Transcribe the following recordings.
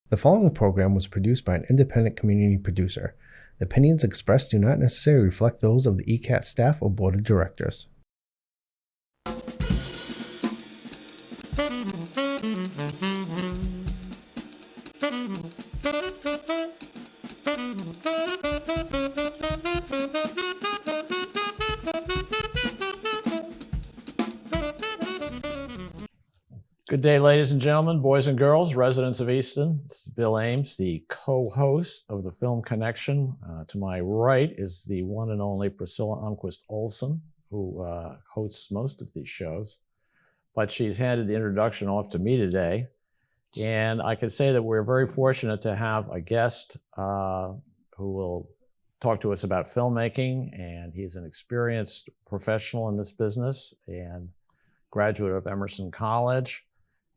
The following program was produced by an independent community producer. The opinions expressed do not necessarily reflect those of the ECAT staff or board of directors. Good day, ladies and gentlemen, boys and girls, residents of Easton. This is Bill Ames, the co-host of the Film Connection. To my right is the one and only Priscilla Almquest-Olsen, who hosts most of these shows. But she's handed the introduction off to me today. And I can say that we're very fortunate to have a guest who will talk to us about filmmaking. And he's an experienced professional in this business and graduate of Emerson College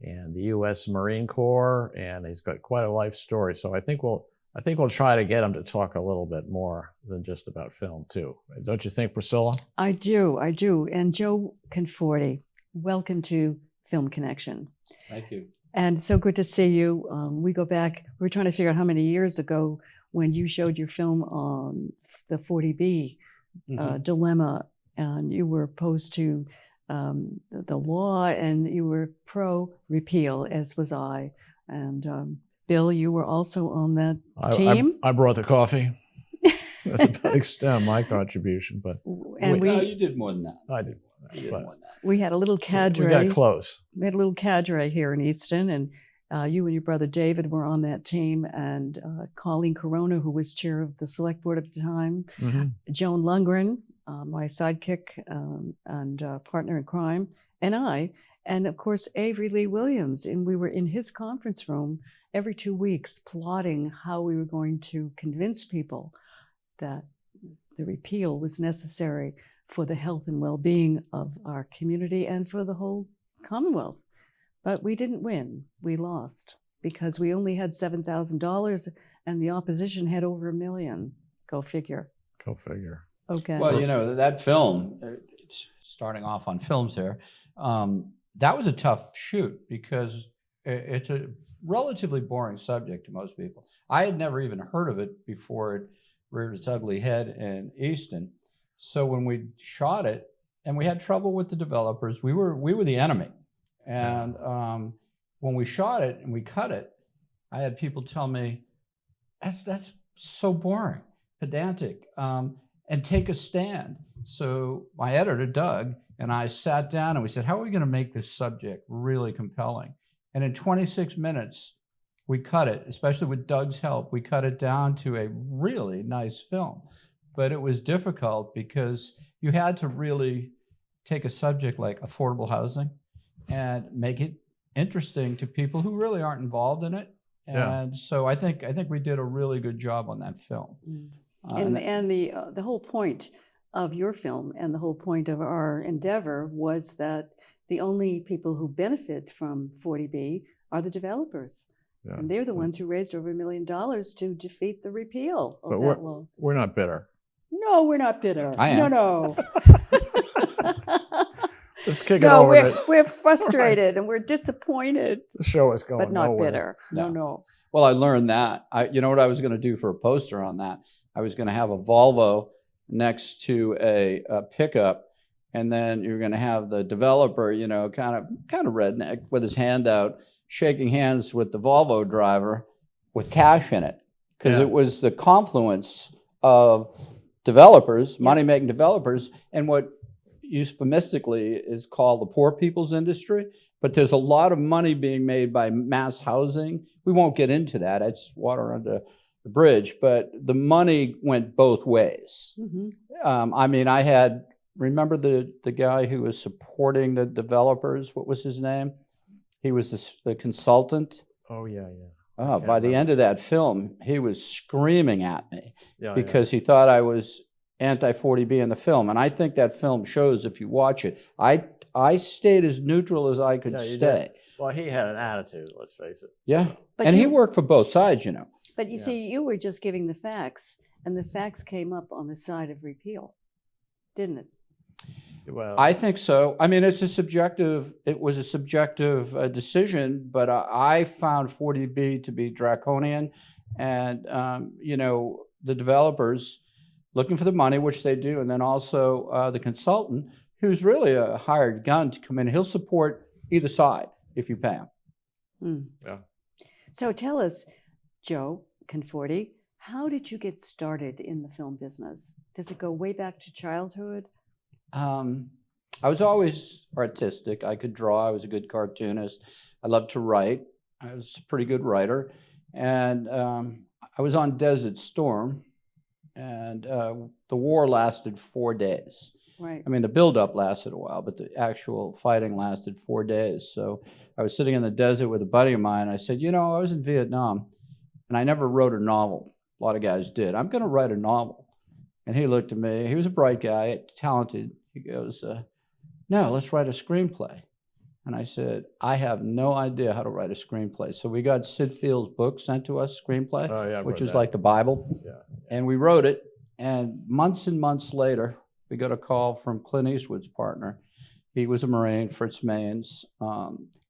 and the U.S. Marine Corps, and he's got quite a life story. So I think we'll try to get him to talk a little bit more than just about film too. Don't you think, Priscilla? I do. And Joe Conforti, welcome to Film Connection. Thank you. And so good to see you. We go back, we're trying to figure out how many years ago when you showed your film on the 40B dilemma, and you were opposed to the law, and you were pro-repeal, as was I. And Bill, you were also on that team. I brought the coffee. That's a big extent of my contribution, but and no, you did more than that. I did more than that. We had a little cadre. We got close. We had a little cadre here in Easton, and you and your brother David were on that team, and Colleen Corona, who was chair of the select board at the time, Joan Lundgren, my sidekick and partner in crime, and I, and of course Avery Lee Williams. And we were in his conference room every 2 weeks plotting how we were going to convince people that the repeal was necessary for the health and well-being of our community and for the whole Commonwealth. But we didn't win. We lost because we only had $7,000 and the opposition had over $1 million. Go figure. Go figure. Okay. Well, you know, that film, starting off on films here, that was a tough shoot because it's a relatively boring subject to most people. I had never even heard of it before it reared its ugly head in Easton. So when we shot it, and we had trouble with the developers, we were the enemy. And when we shot it and we cut it, I had people tell me, that's so boring, pedantic, and take a stand. So my editor, Doug, and I sat down and we said, how are we going to make this subject really compelling? And in 26 minutes, we cut it, especially with Doug's help, we cut it down to a really nice film. But it was difficult because you had to really take a subject like affordable housing and make it interesting to people who really aren't involved in it. And so I think we did a really good job on that film. And the whole point of your film and the whole point of our endeavor was that the only people who benefit from 40B are the developers. Yeah. And they're the ones who raised over $1 million to defeat the repeal of that law. We're not bitter. No, we're not bitter. I am. No. Let's kick it over. We're frustrated and we're disappointed. The show is going but not nowhere. Bitter. No. Well, I learned that. You know what I was going to do for a poster on that? I was going to have a Volvo next to a pickup, and then you're going to have the developer, you know, kind of redneck with his hand out, shaking hands with the Volvo driver with cash in it, because it was the confluence of developers, money-making developers, and what euphemistically is called the poor people's industry. But there's a lot of money being made by mass housing. We won't get into that. It's water under the bridge. But the money went both ways. I mean, remember the guy who was supporting the developers? What was his name? He was the consultant. Oh, yeah. Oh, by the end of that film, he was screaming at me because he thought I was anti-40B in the film. And I think that film shows, if you watch it, I stayed as neutral as I could stay. Well, he had an attitude, let's face it. Yeah. And he worked for both sides, you know. But you see, you were just giving the facts, and the facts came up on the side of repeal, didn't it? Well, I think so. I mean, it was a subjective decision, but I found 40B to be draconian. And, the developers looking for the money, which they do, and then also the consultant, who's really a hired gun to come in. He'll support either side if you pay him. Hmm. Yeah. So tell us, Joe Conforti, how did you get started in the film business? Does it go way back to childhood? I was always artistic. I could draw. I was a good cartoonist. I loved to write. I was a pretty good writer. And I was on Desert Storm, and the war lasted 4 days. Right. I mean, the buildup lasted a while, but the actual fighting lasted 4 days. So I was sitting in the desert with a buddy of mine. I said, I was in Vietnam, and I never wrote a novel. A lot of guys did. I'm going to write a novel. And he looked at me. He was a bright guy, talented. He goes, no, let's write a screenplay. And I said, I have no idea how to write a screenplay. So we got Sid Field's book sent to us, Screenplay, which is like the Bible. Yeah. And we wrote it. And months later, we got a call from Clint Eastwood's partner. He was a Marine, Fritz Maynes,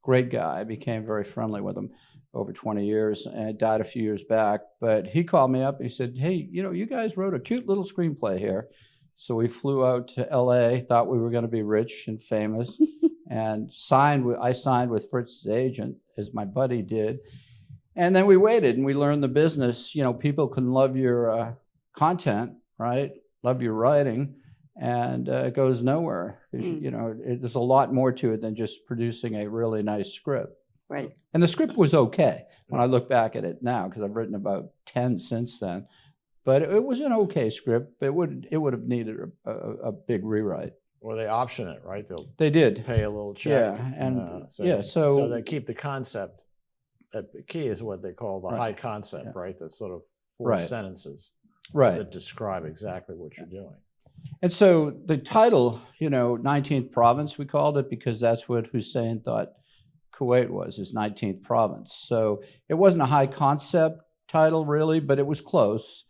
great guy. I became very friendly with him over 20 years, and died a few years back. But he called me up and he said, hey, you guys wrote a cute little screenplay here. So we flew out to LA, thought we were going to be rich and famous, and I signed with Fritz's agent, as my buddy did. And then we waited and we learned the business. People can love your content, right? Love your writing, and it goes nowhere. There's a lot more to it than just producing a really nice script. Right. And the script was okay when I look back at it now, because I've written about 10 since then. But it was an okay script. It would have needed a big rewrite. Or they option it, right? They did. Pay a little check. Yeah, and so they keep the concept. The key is what they call the Right. high concept, right? The sort of four Right. sentences Right. that describe exactly what you're doing. And so the title, 19th Province, we called it, because that's what Hussein thought Kuwait was, his 19th province. So it wasn't a high concept title really, but it was close.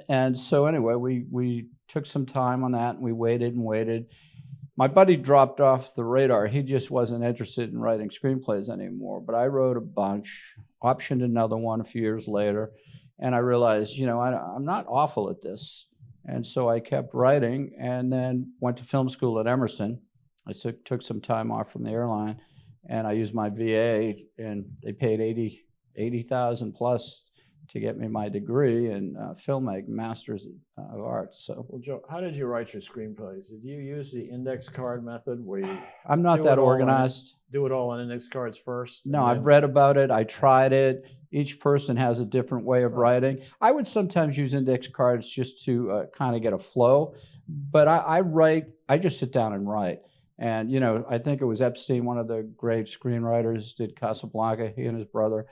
And so anyway, we took some time on that, and we waited and waited. My buddy dropped off the radar. He just wasn't interested in writing screenplays anymore, but I wrote a bunch, optioned another one a few years later, and I realized, I'm not awful at this. And so I kept writing, and then went to film school at Emerson. I took some time off from the airline, and I used my VA, and they paid $80,000 plus to get me my degree in filmmaking, Masters of Arts. So, well, Joe, how did you write your screenplays? Did you use the index card method, where you I'm not that organized. Do it all on index cards first? No, I've read about it. I tried it. Each person has a different way of writing. I would sometimes use index cards just to kind of get a flow, but I write. I just sit down and write. And I think it was Epstein, one of the great screenwriters, did Casablanca. He and his brother.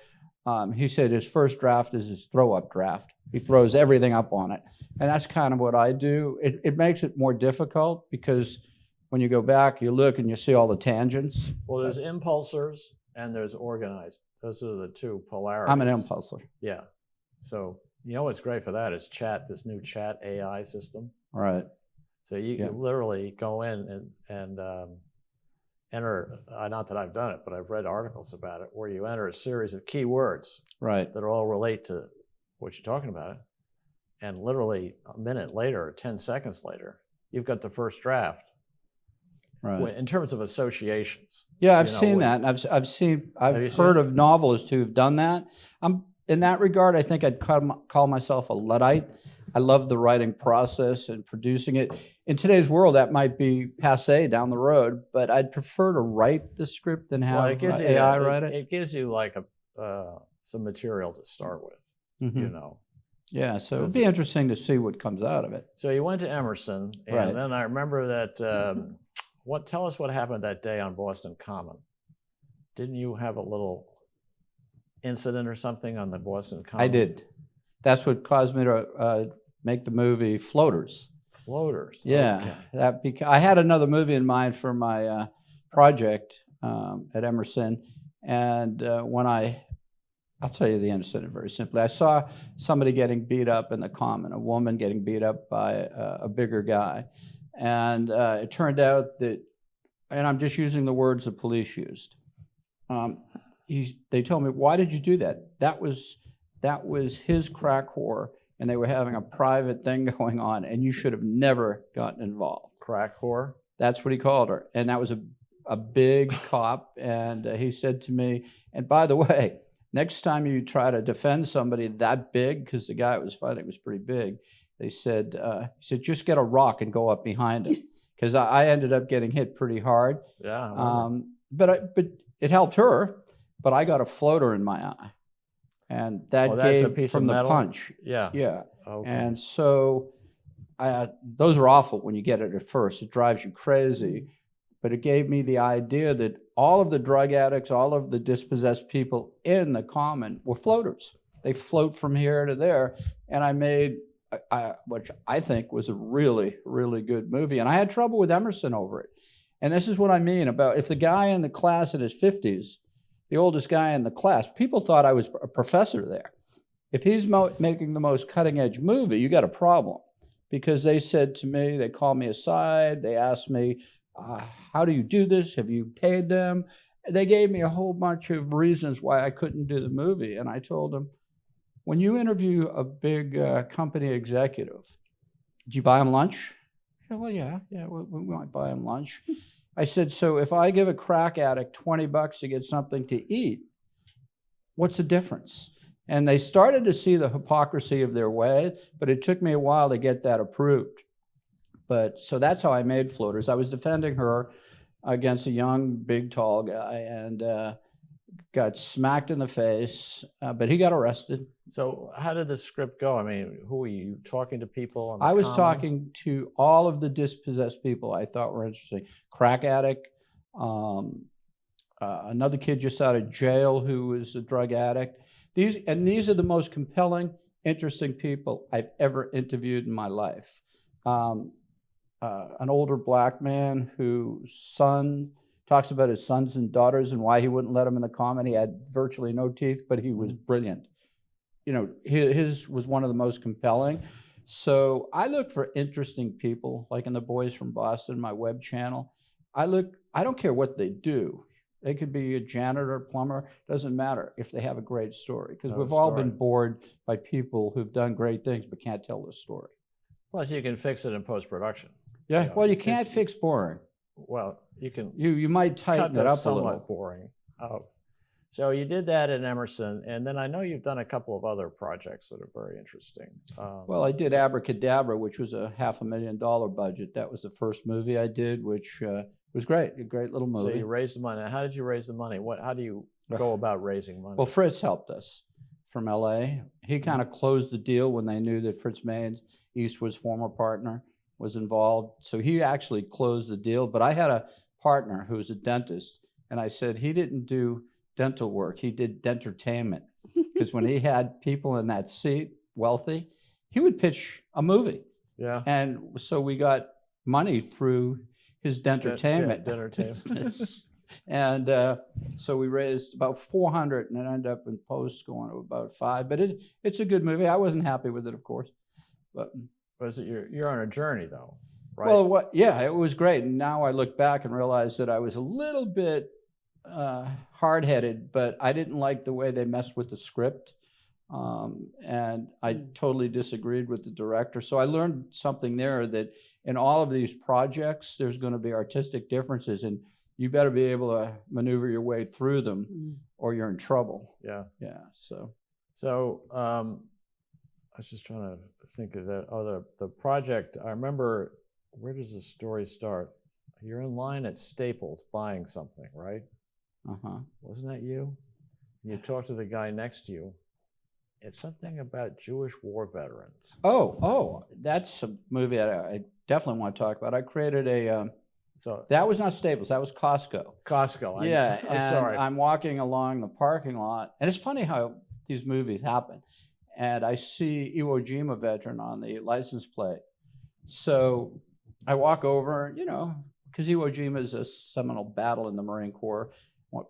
He said his first draft is his throw-up draft. He throws everything up on it. And that's kind of what I do. It makes it more difficult, because when you go back, you look and you see all the tangents. Well, there's impulsors and there's organized. Those are the two polarities. I'm an impulsor. Yeah. So what's great for that is this new chat AI system. Right. So you can literally go in and enter, not that I've done it, but I've read articles about it, where you enter a series of keywords Right. that all relate to what you're talking about. And literally a minute later, or 10 seconds later, you've got the first draft. Right. In terms of associations. Yeah, I've seen that. I've heard of novelists who've done that. In that regard, I think I'd call myself a Luddite. I love the writing process and producing it. In today's world, that might be passé down the road, but I'd prefer to write the script than have AI write it. It gives you like some material to start with, Yeah, so it'd be interesting to see what comes out of it. So you went to Emerson, and then I remember that. Tell us what happened that day on Boston Common. Didn't you have a little incident or something on the Boston Common? I did. That's what caused me to make the movie Floaters. Floaters. Yeah, okay. I had another movie in mind for my project at Emerson, and I'll tell you the incident very simply. I saw somebody getting beat up in the Common, a woman getting beat up by a bigger guy. And it turned out that, and I'm just using the words the police used. They told me, "Why did you do that? That was his crack whore, and they were having a private thing going on, and you should have never gotten involved." Crack whore? That's what he called her. And that was a big cop. And he said to me, "And by the way, next time you try to defend somebody that big," because the guy that was fighting was pretty big, he said, "just get a rock and go up behind him." Because I ended up getting hit pretty hard. Yeah. But it helped her. But I got a floater in my eye. And that that's a gave piece from of the metal? punch. Yeah. Yeah. Okay. And so those are awful when you get it at first. It drives you crazy. But it gave me the idea that all of the drug addicts, all of the dispossessed people in the common were floaters. They float from here to there. And I made, which I think was a really, really good movie. And I had trouble with Emerson over it. And this is what I mean about if the guy in the class in his 50s, the oldest guy in the class, people thought I was a professor there. If he's making the most cutting-edge movie, you got a problem. Because they said to me, they called me aside, they asked me, "How do you do this? Have you paid them?" They gave me a whole bunch of reasons why I couldn't do the movie. And I told them, when you interview a big company executive, did you buy them lunch? Yeah, well, yeah, we might buy them lunch. I said, so if I give a crack addict $20 to get something to eat, what's the difference? And they started to see the hypocrisy of their way, but it took me a while to get that approved. But so that's how I made Floaters. I was defending her against a young, big, tall guy, and got smacked in the face, but he got arrested. So how did the script go? I mean, who were you talking to people? On the I was common? talking to all of the dispossessed people I thought were interesting. Crack addict, another kid just out of jail who was a drug addict. These are the most compelling, interesting people I've ever interviewed in my life. An older black man whose son talks about his sons and daughters and why he wouldn't let them in the common. He had virtually no teeth, but he was brilliant. You know, his was one of the most compelling. So I look for interesting people, like in The Boys from Boston, my web channel. I don't care what they do. They could be a janitor, plumber, doesn't matter if they have a great story. Because we've all been bored by people who've done great things but can't tell the story. Plus, you can fix it in post-production. Yeah, You know, well, you can't fix boring. Well, you can. You might tighten it up a little. Somewhat boring. Oh. So you did that in Emerson, and then I know you've done a couple of other projects that are very interesting. Well, I did Abracadabra, which was a $500,000 budget. That was the first movie I did, which was great, a great little movie. So you raised the money. How did you raise the money? How do you go about raising money? Well, Fritz helped us from LA. He kind of closed the deal when they knew that Fritz Maines, Eastwood's former partner, was involved. So he actually closed the deal. But I had a partner who was a dentist, and I said he didn't do dental work, he did dentertainment. Because when he had people in that seat, wealthy, he would pitch a movie. Yeah. And so we got money through his dentertainment business. And so we raised about 400, and it ended up in post going to about 5. But it's a good movie. I wasn't happy with it, of course. But was it you're on a journey though, right? Well, yeah, it was great. And now I look back and realize that I was a little bit hard-headed, but I didn't like the way they messed with the script. And I totally disagreed with the director. So I learned something there, that in all of these projects, there's going to be artistic differences, and you better be able to maneuver your way through them or you're in trouble. Yeah. Yeah. So I was just trying to think of that. Oh, the project, I remember, where does the story start? You're in line at Staples buying something, right? Uh-huh. Wasn't that you? You talked to the guy next to you. It's something about Jewish war veterans. Oh, that's a movie I definitely want to talk about. I created so that was not Staples, that was Costco. Costco. Yeah, I'm sorry. I'm walking along the parking lot, and it's funny how these movies happen. And I see Iwo Jima veteran on the license plate. So I walk over, because Iwo Jima is a seminal battle in the Marine Corps,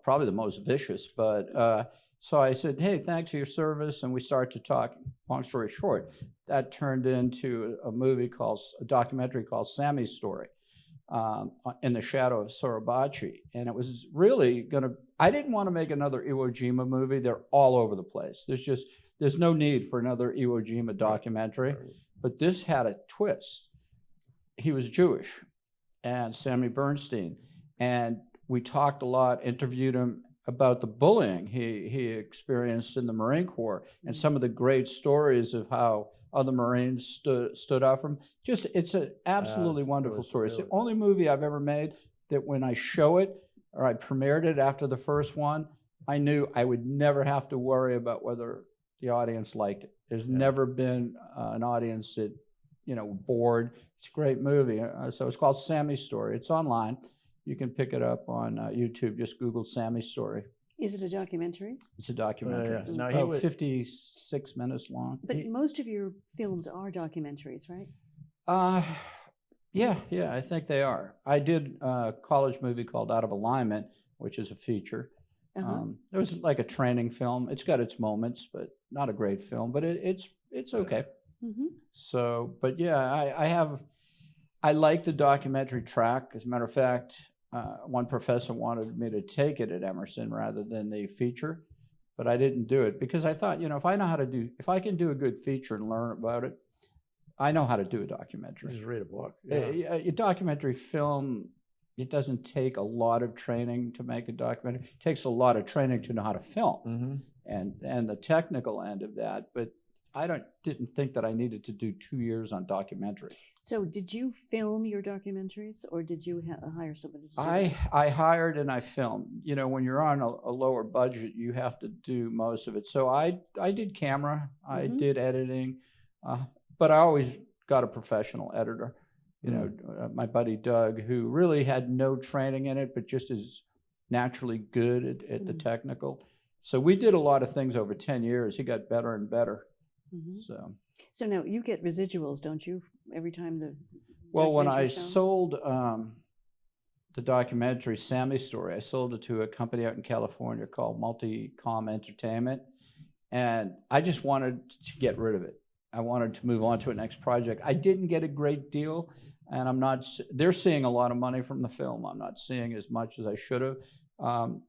probably the most vicious. But so I said, hey, thanks for your service. And we start to talk. long story short, that turned into a documentary called Sammy's Story, In the Shadow of Suribachi. And it was really I didn't want to make another Iwo Jima movie. They're all over the place. There's no need for another Iwo Jima documentary, but this had a twist. He was Jewish, and Sammy Bernstein, and we talked a lot, interviewed him about the bullying he experienced in the Marine Corps and some of the great stories of how other Marines stood up for him. It's an absolutely wonderful story. It's the only movie I've ever made that when I show it, or I premiered it after the first one, I knew I would never have to worry about whether the audience liked it. There's never been an audience that, bored. It's a great movie. So it's called Sammy's Story. It's online. You can pick it up on YouTube. Just Google Sammy's Story. Is it a documentary? It's a documentary. It's Now, about 56 minutes long. But most of your films are documentaries, right? Yeah, I think they are. I did a college movie called Out of Alignment, which is a feature. It was like a training film. It's got its moments, but not a great film. But it's okay. So, but yeah, I like the documentary track. As a matter of fact, one professor wanted me to take it at Emerson rather than the feature, but I didn't do it because I thought, if I can do a good feature and learn about it, I know how to do a documentary. Just read a book. A documentary film, it doesn't take a lot of training to make a documentary. It takes a lot of training to know how to film and the technical end of that. But I didn't think that I needed to do 2 years on documentary. So did you film your documentaries, or did you hire somebody to do it? I hired and I filmed. When you're on a lower budget, you have to do most of it. So I did camera, I did editing, but I always got a professional editor. My buddy Doug, who really had no training in it, but just is naturally good at the technical. So we did a lot of things over 10 years. He got better and better. So now you get residuals, don't you, every time the Well, when I film? sold the documentary Sammy's Story, I sold it to a company out in California called Multicom Entertainment, and I just wanted to get rid of it. I wanted to move on to a next project. I didn't get a great deal, and they're seeing a lot of money from the film. I'm not seeing as much as I should have.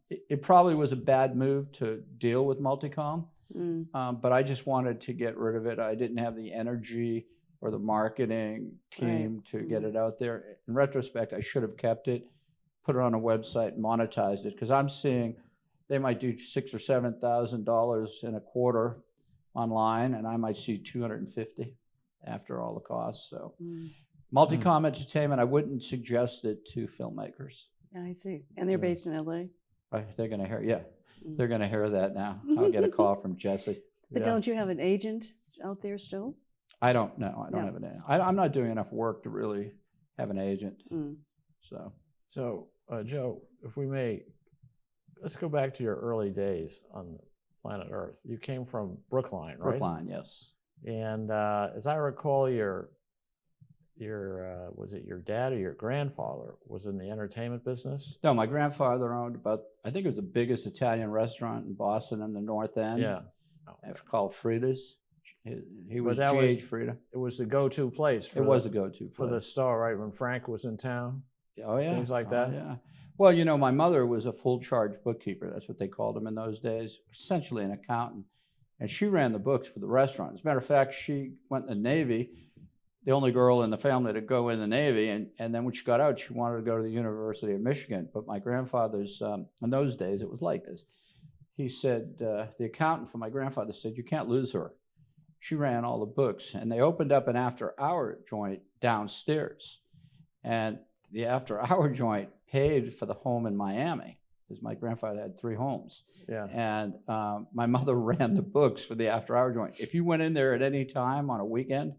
It probably was a bad move to deal with Multicom. But I just wanted to get rid of it. I didn't have the energy or the marketing team to get it out there. In retrospect, I should have kept it, put it on a website, monetized it, because I'm seeing they might do $6,000 or $7,000 in a quarter online, and I might see $250 after all the costs. So, Multicom Entertainment, I wouldn't suggest it to filmmakers. I see. And they're based in LA? They're going to hear, they're going to hear that now. I'll get a call from Jesse. But don't you have an agent out there still? I don't know. I don't have an agent. I'm not doing enough work to really have an agent. So, Joe, if we may, let's go back to your early days on planet Earth. You came from Brookline, right? Brookline, yes. And as I recall, your was it your dad or your grandfather was in the entertainment business? No, my grandfather owned I think it was the biggest Italian restaurant in Boston in the North End. Yeah. It's called Frida's. He was G.H. Frida. It was the go-to place. It was the go-to place. For the star, right, when Frank was in town? Oh, yeah. Things like that? Yeah. Well, my mother was a full-charge bookkeeper. That's what they called him in those days, essentially an accountant. And she ran the books for the restaurant. As a matter of fact, she went in the Navy, the only girl in the family to go in the Navy, and then when she got out, she wanted to go to the University of Michigan. But my grandfather's, in those days, it was like this. He said, the accountant for my grandfather said, you can't lose her. She ran all the books, and they opened up an after-hour joint downstairs. And the after-hour joint paid for the home in Miami, because my grandfather had 3 homes. Yeah. And my mother ran the books for the after-hour joint. If you went in there at any time on a weekend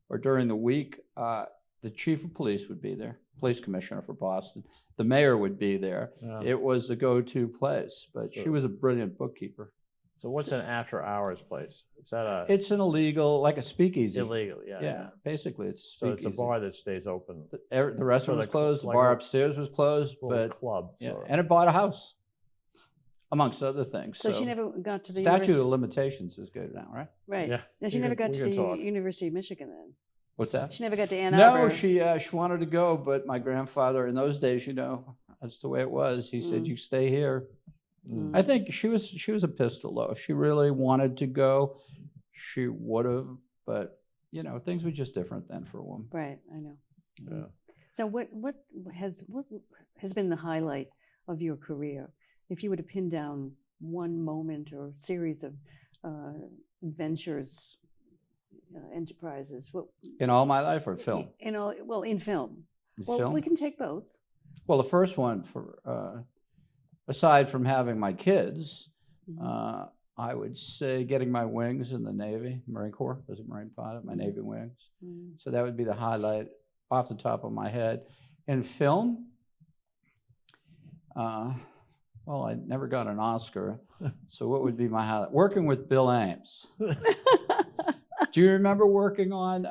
or during the week, the chief of police would be there, police commissioner for Boston. The mayor would be there. Yeah. It was the go-to place, but she was a brilliant bookkeeper. So what's an after-hours place? Is that It's an illegal, like a speakeasy. Illegal, yeah. Yeah, basically it's a speakeasy. So it's a bar that stays open. The restaurant was closed, the bar upstairs was closed, but club. Yeah, and it bought a house. amongst other things. So she never got to the statute of limitations is good now, right? Right. Yeah, Now she we never can- got we to can the talk. University of Michigan then. What's that? She never got to Ann Arbor. No, she wanted to go, but my grandfather in those days, that's the way it was. He said, "You stay here." I think she was a pistol though. If she really wanted to go, she would have. But things were just different then for a woman. Right, I know. Yeah. So what has been the highlight of your career? If you were to pin down one moment or series of adventures, enterprises, what In all my life, or film? in film. Well, Film? we can take both. Well, the first one, aside from having my kids, I would say getting my wings in the Navy, Marine Corps, as a Marine pilot, my Navy wings. So that would be the highlight off the top of my head. In film, well, I never got an Oscar, so what would be my highlight? Working with Bill Ames. Do you remember working on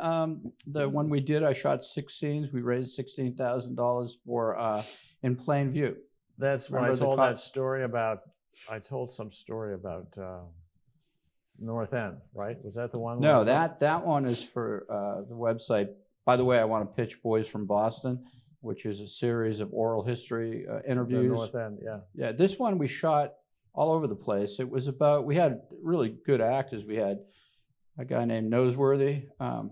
the one we did? I shot 6 scenes. We raised $16,000 for In Plain View. That's when I Remember the told cop- that story about. I told some story about North End, right? Was that the one? No, where- that one is for the website. By the way, I want to pitch Boys from Boston, which is a series of oral history the interviews. North End, yeah. Yeah, this one we shot all over the place. It was about, we had really good actors. We had a guy named Noseworthy,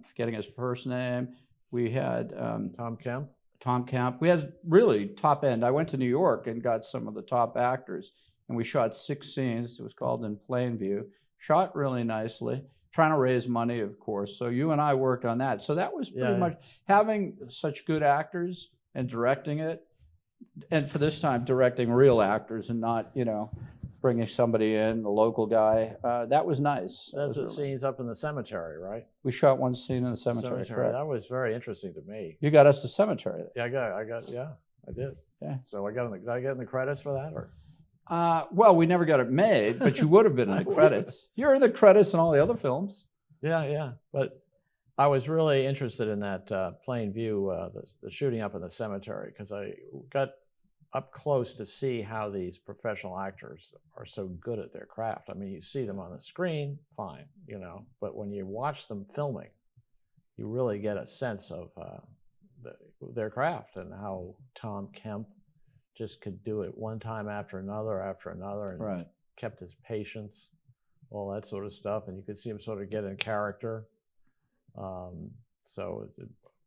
forgetting his first name. We had Tom Kemp. Tom Camp. We had really top end. I went to New York and got some of the top actors, and we shot 6 scenes. It was called In Plain View. Shot really nicely, trying to raise money, of course. So you and I worked on that. So that was pretty much having such good actors and directing it, and for this time directing real actors and not bringing somebody in, a local guy. That was nice. That's the scenes up in the cemetery, right? We shot one scene in the cemetery. Correct. That was very interesting to me. You got us the cemetery. Yeah, I did. Yeah. So did I get in the credits for that, or? Well, we never got it made, but you would have been in the credits. You're in the credits in all the other films. Yeah. But I was really interested in that Plain View, the shooting up in the cemetery, because I got up close to see how these professional actors are so good at their craft. I mean, you see them on the screen, fine, but when you watch them filming, you really get a sense of their craft and how Tom Kemp just could do it one time after another, and kept his patience, all that sort of stuff. And you could see him sort of get in character.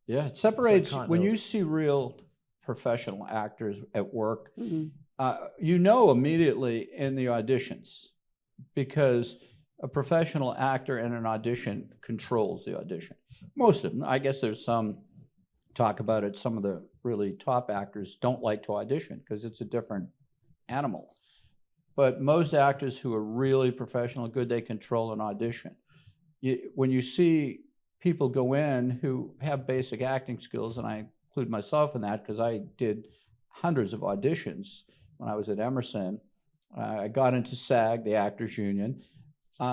It separates when you see real professional actors at work. Immediately in the auditions, because a professional actor in an audition controls the audition. Most of them, I guess there's some talk about it. Some of the really top actors don't like to audition because it's a different animal. But most actors who are really professional, good, they control an audition. When you see people go in who have basic acting skills, and I include myself in that because I did hundreds of auditions when I was at Emerson. I got into SAG, the Actors Union.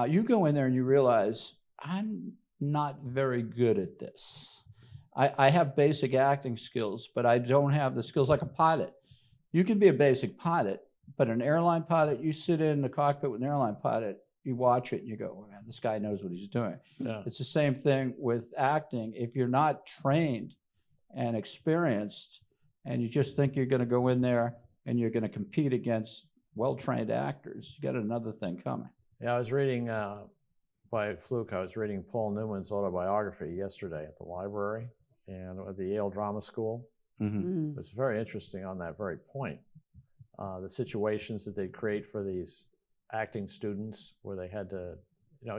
You go in there and you realize, I'm not very good at this. I have basic acting skills, but I don't have the skills like a pilot. You can be a basic pilot, but an airline pilot, you sit in the cockpit with an airline pilot, you watch it and you go, oh, man, this guy knows what he's doing. Yeah. It's the same thing with acting. If you're not trained and experienced, and you just think you're going to go in there and you're going to compete against well-trained actors, you got another thing coming. Yeah, I was reading, by fluke, I was reading Paul Newman's autobiography yesterday at the library and at the Yale Drama School. It was very interesting on that very point. The situations that they create for these acting students where they had to,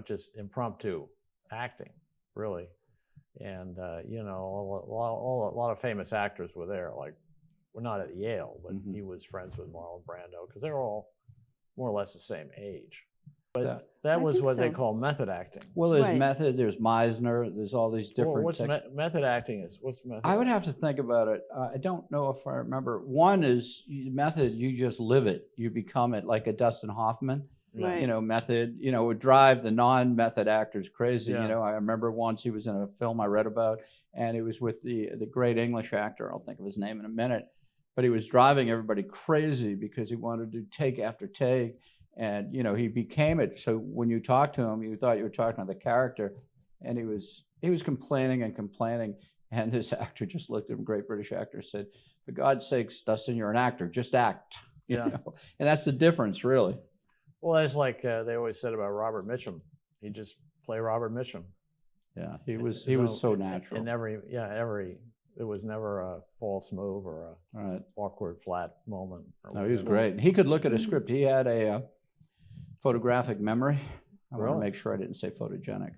just impromptu acting, really. And, a lot of famous actors were there. Like, we're not at Yale, but he was friends with Marlon Brando because they were all more or less the same age. But that was what they call method acting. Well, there's method, there's Meisner, there's all these different... What's method acting is? What's method I would have to think about it. I don't know if I remember. One is method, you just live it. You become it, like a Dustin Hoffman. Right. Method, would drive the non-method actors crazy. Yeah. I remember once he was in a film I read about, and it was with the great English actor, I'll think of his name in a minute, but he was driving everybody crazy because he wanted to do take after take. And, he became it. So when you talked to him, you thought you were talking to the character, and he was complaining and complaining. And this actor just looked at him, great British actor, said, "For God's sakes, Dustin, you're an actor. Just act." And that's the difference, really. Well, it's like they always said about Robert Mitchum. He just play Robert Mitchum. Yeah, he was so natural. It was never a false move or a awkward flat moment. No, he was great. He could look at a script. He had a photographic memory. I want to make sure I didn't say photogenic.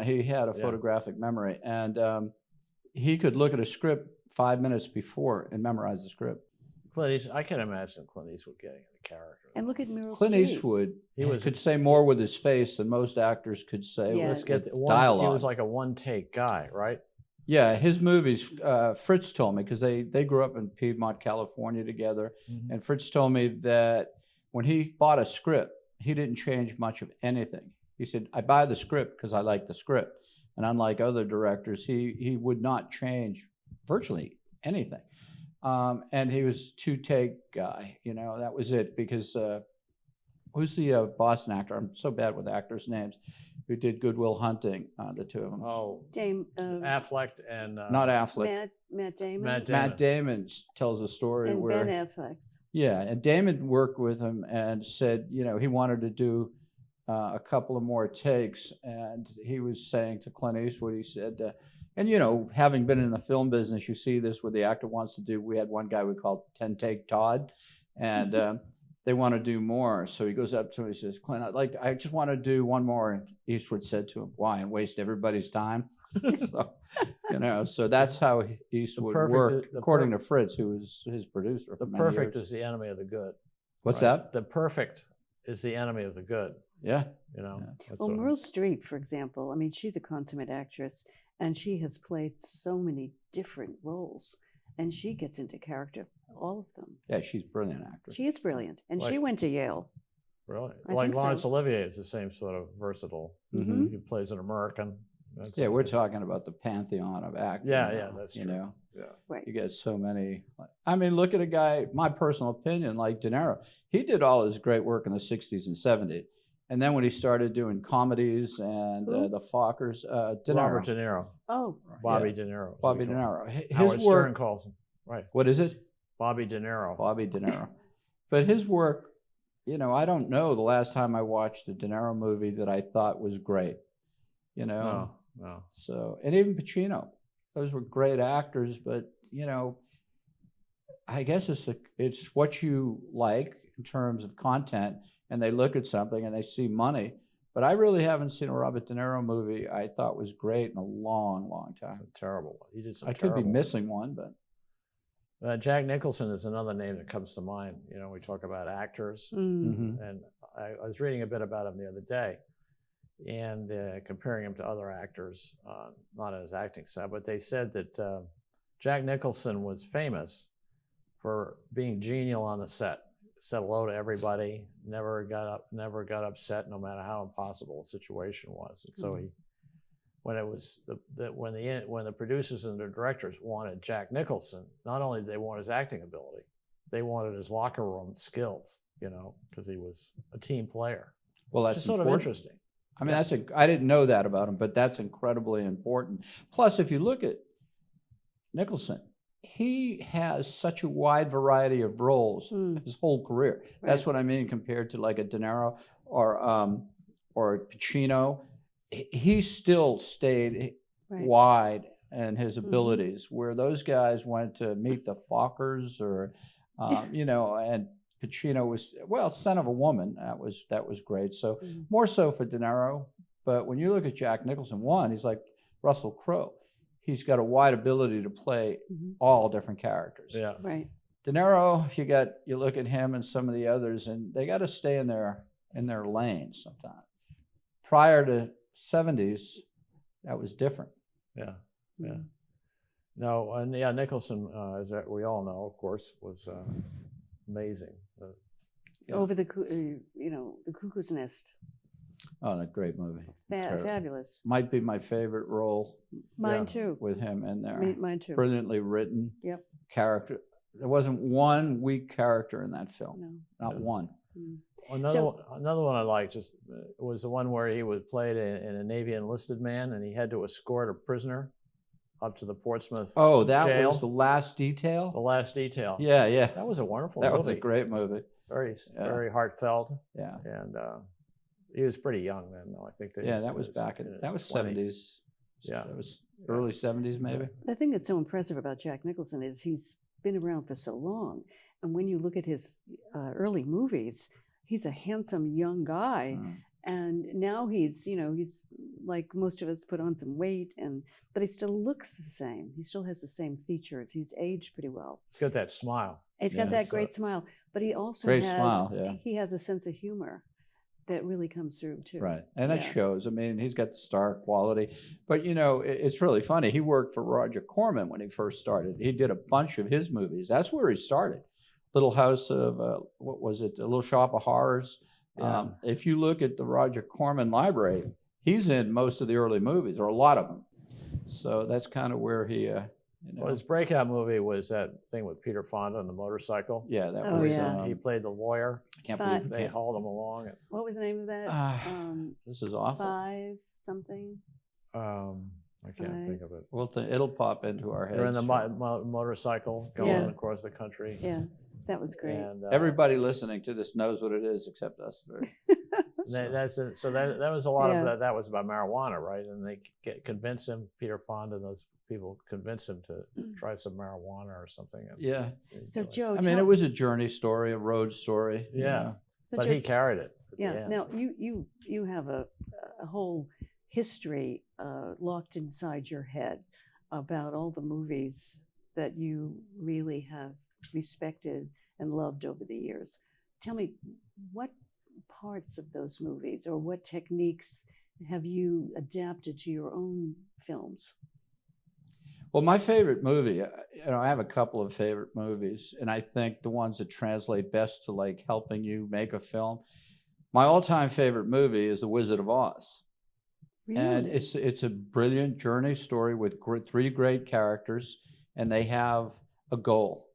He had a photographic memory, and he could look at a script 5 minutes before and memorize the script. Clint Eastwood, I can imagine Clint Eastwood getting into character. And look at Meryl Clint Streep. Eastwood could say more with his face than most actors could say with dialogue. He was like a one-take guy, right? Yeah, his movies, Fritz told me, because they grew up in Piedmont, California together, and Fritz told me that when he bought a script, he didn't change much of anything. He said, "I buy the script because I like the script." And unlike other directors, he would not change virtually anything. And he was two-take guy, that was it. Because who's the Boston actor? I'm so bad with actors' names. Who did Good Will Hunting? The two of them. Oh, Affleck and not Affleck. Matt Damon. Matt Damon tells a story and where Ben Affleck. Yeah, and Damon worked with him and said, he wanted to do a couple of more takes, and he was saying to Clint Eastwood, he said, and having been in the film business, you see this where the actor wants to do. We had one guy we called 10-take Todd, and they want to do more. So he goes up to him, he says, "Clint, I just want to do one more." And Eastwood said to him, "Why? And waste everybody's time?" So that's how Eastwood worked, according to Fritz, who was his producer. The perfect is the enemy of the good. What's that? The perfect is the enemy of the good. Yeah. Well, Meryl Streep, for example, she's a consummate actress, and she has played so many different roles, and she gets into character, all of them. Yeah, she's a brilliant actress. She is brilliant, and she went to Yale. Really? Like Laurence Olivier is the same sort of versatile. He plays an American. We're talking about the pantheon of acting. Yeah, that's true. Yeah. Right. You get so many. Look at a guy, my personal opinion, like De Niro. He did all his great work in the 60s and 70s. And then when he started doing comedies and the Fockers, De Niro. Robert De Niro. Oh. Bobby De Niro. Bobby De Niro. Howard Stern calls him. Right. What is it? Bobby De Niro. Bobby De Niro. But his work, I don't know the last time I watched a De Niro movie that I thought was great. No. So, and even Pacino, those were great actors, but I guess it's what you like in terms of content, and they look at something and they see money. But I really haven't seen a Robert De Niro movie I thought was great in a long, long time. A terrible one. He did some. I could be missing one, but Jack Nicholson is another name that comes to mind. We talk about actors, and I was reading a bit about him the other day, and comparing him to other actors, not on his acting side, but they said that Jack Nicholson was famous for being genial on the set. Said hello to everybody, never got upset, no matter how impossible a situation was. And so when the producers and the directors wanted Jack Nicholson, not only did they want his acting ability, they wanted his locker room skills, because he was a team player. Well, that's just sort of interesting. I didn't know that about him, but that's incredibly important. Plus, if you look at Nicholson, he has such a wide variety of roles his whole career. Right. That's what I mean compared to like a De Niro or Pacino. He still stayed wide in his abilities, where those guys went to meet the Fockers or, and Pacino was, Son of a Woman. That was great. So more so for De Niro. But when you look at Jack Nicholson, he's like Russell Crowe. He's got a wide ability to play all different characters. Yeah. Right. De Niro, you look at him and some of the others, and they got to stay in their lane sometimes. Prior to 70s, that was different. Yeah. No, and Nicholson, as we all know, of course, was amazing. Over the Cuckoo's Nest. Oh, that great movie. Fabulous. Might be my favorite role. Mine too. With him in there. Mine too. Brilliantly written. Yep. Character. There wasn't one weak character in that film. No. Not one. Mm. Another one I liked just was the one where he was played in a Navy enlisted man, and he had to escort a prisoner up to the Portsmouth Oh, that jail. was The Last Detail? The Last Detail. Yeah, yeah. That was a wonderful That movie. was a great movie. Very heartfelt. Yeah. And he was pretty young then, though. I think that was back in that was 70s. Yeah. It was early 70s, maybe. The thing that's so impressive about Jack Nicholson is he's been around for so long. And when you look at his early movies, he's a handsome young guy. And now he's like most of us, put on some weight, but he still looks the same. He still has the same features. He's aged pretty well. He's got that smile. He's got that great smile, but he also he has a sense of humor that really comes through too. Right, and that shows. I mean, he's got the star quality. But it's really funny. He worked for Roger Corman when he first started. He did a bunch of his movies. That's where he started. Little House of what was it? A Little Shop of Horrors. Yeah. If you look at the Roger Corman library, he's in most of the early movies, or a lot of them. So that's kind of where he. Well, his breakout movie was that thing with Peter Fonda on the motorcycle. Yeah, that Oh, was. yeah. He played the lawyer. I can't believe They hauled him along. What was the name of that? This is awful. 5 something. I can't think of it. Well, it'll pop into our heads. They're in the motorcycle going across the country. Yeah, that was great. And, everybody listening to this knows what it is except us three. that was a lot of that. That was about marijuana, right? And they convince him, Peter Fonda and those people convince him to try some marijuana or something. Yeah. So Joe, I mean, it was a journey story, a road story. Yeah. So But Joe, he carried it. Yeah. Now you have a whole history locked inside your head about all the movies that you really have respected and loved over the years. Tell me, what parts of those movies or what techniques have you adapted to your own films? Well, my favorite movie, I have a couple of favorite movies, and I think the ones that translate best to like helping you make a film. My all-time favorite movie is The Wizard of Oz. Really? And it's a brilliant journey story with 3 great characters, and they have a goal.